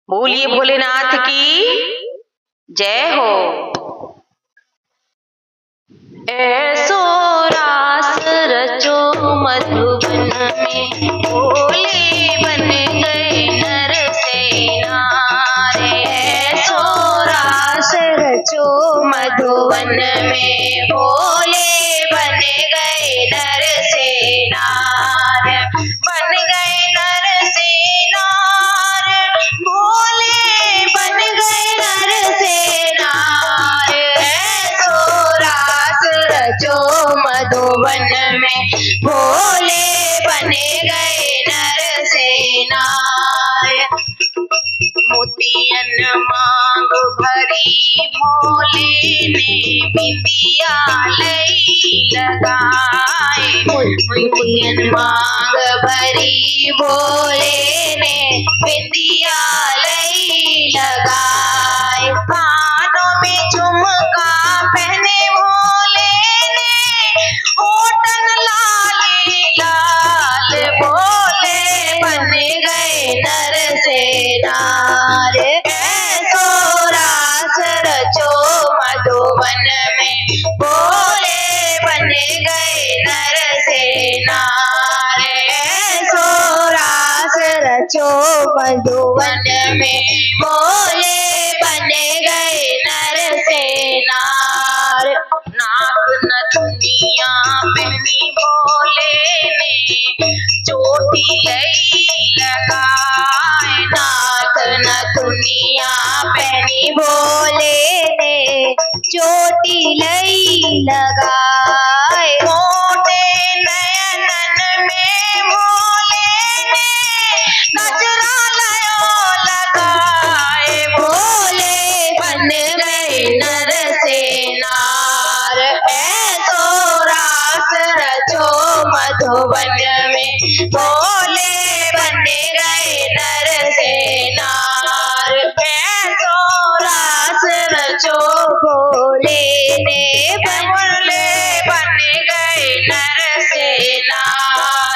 बोलिए भोलेनाथ की जय हो। ऐसो रास रचो मधुबन में, भोले बन गए नर सेना रे। ऐसो रास रचो मधुबन में, भोले बन गए नर सेना रे। बन गए नर सेना रे, भोले बन गए नर सेना रे। ऐसो रास रचो मधुबन में, भोले बने गए नर सेना रे। मोतियन मांग भरी भोले ने, बिंदिया लई लगाए। मोतियन मांग भरी भोले ने, बिंदिया लई लगाए। कानों में झुमका पहने भोले ने, होठन लाले लाल। भोले बन गए नर सेना रे। ऐसो रास रचो मधुबन में, भोले बन गए नर सेना रे। ऐसो रास रचो मधुबन में, भोले बन गए नर सेना रे। नाक नथुनिया पहनी भोले ने, चोटी लई लगाए। नाक नथुनिया पहनी भोले ने, चोटी लई लगाए। मोटे नयनन में भोले ने, गजरा लयो लगाए। भोले बन गए नर सेना रे। ऐसो रास रचो मधुबन में, भोले बन गए नर सेना रे। ऐसो रास रचो भोले ने, भोले बन गए नर सेना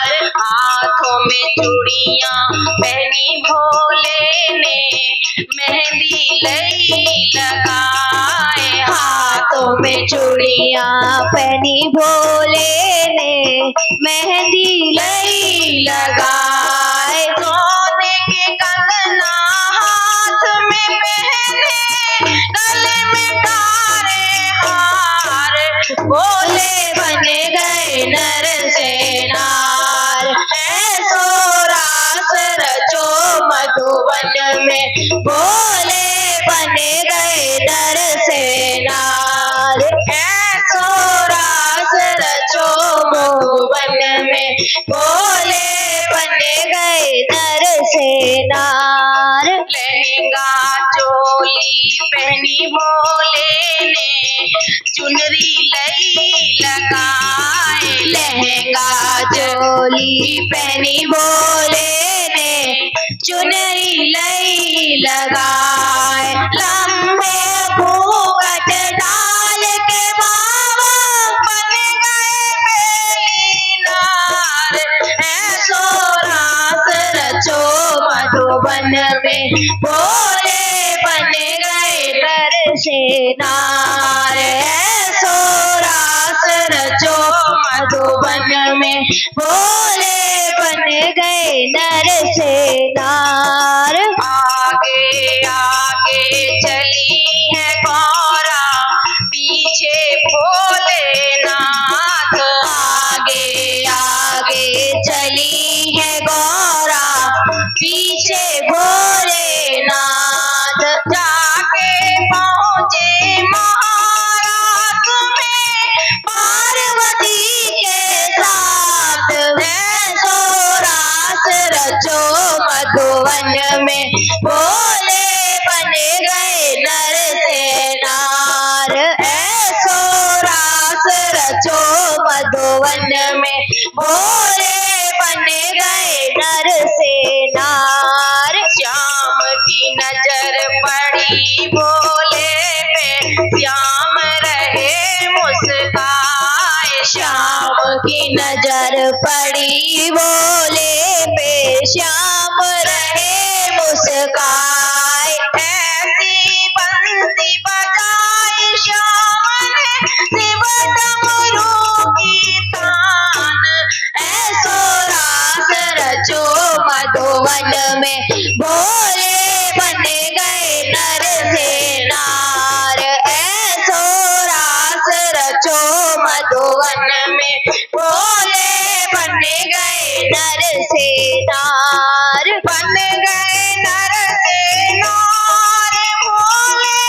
रे। हाथों में चूड़ियां पहनी भोले ने, मेहंदी लई लगाए। हाथों में चूड़ियां पहनी भोले ने, मेहंदी लई लगाए। सोने के कंगना हाथ में पहने, गले में तारे हार। भोले बन गए नर सेना रे। ऐसो रास रचो मधुबन में, भोले बन गए नर सेना रे। ऐसो रास रचो मधुबन में, भोले बन गए नर सेना रे। लहंगा चोली पहनी भोले ने, चुनरी लई लगाए। लहंगा चोली पहनी भोले ने, चुनरी लई लगाए। लंबे घूंघट डाल के बाबा बन गए बेली नार। ऐसो रास रचो मधुबन में, भोले बन गए नर सेना रे। ऐसो रास रचो मधुबन में, भोले बन गए नर सेना रे। आगे आगे चली है गौरा, पीछे भोलेनाथ। आगे आगे चली है गौरा, पीछे भोलेनाथ। जाके पहुँचे महाराज में, पार्वती के साथ। ऐसो रास रचो मधुबन में, भोले बन गए नर सेना रे। ऐसो रास रचो मधुबन में, भोले बन गए नर सेना रे। श्याम की नजर पड़ी भोले पे, श्याम रहे मुस्काए। श्याम की नजर पड़ी भोले पे, श्याम रहे मुस्काए। भोले बन गए नर से नार। ऐसो रास रचो मधुवन में, भोले बन गए नर से नार। बन गए नर से नार, भोले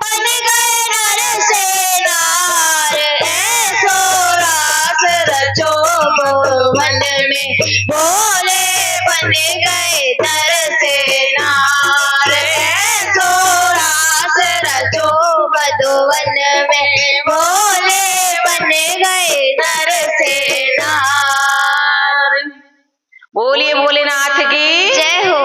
बन गए नर से नार। ऐसो रास रचो मधुवन में, भोले बन गए नर से नार। ऐसो रास रचो मधुवन में, भोले बन गए नर से नार। बोलिए भोलेनाथ की जय हो।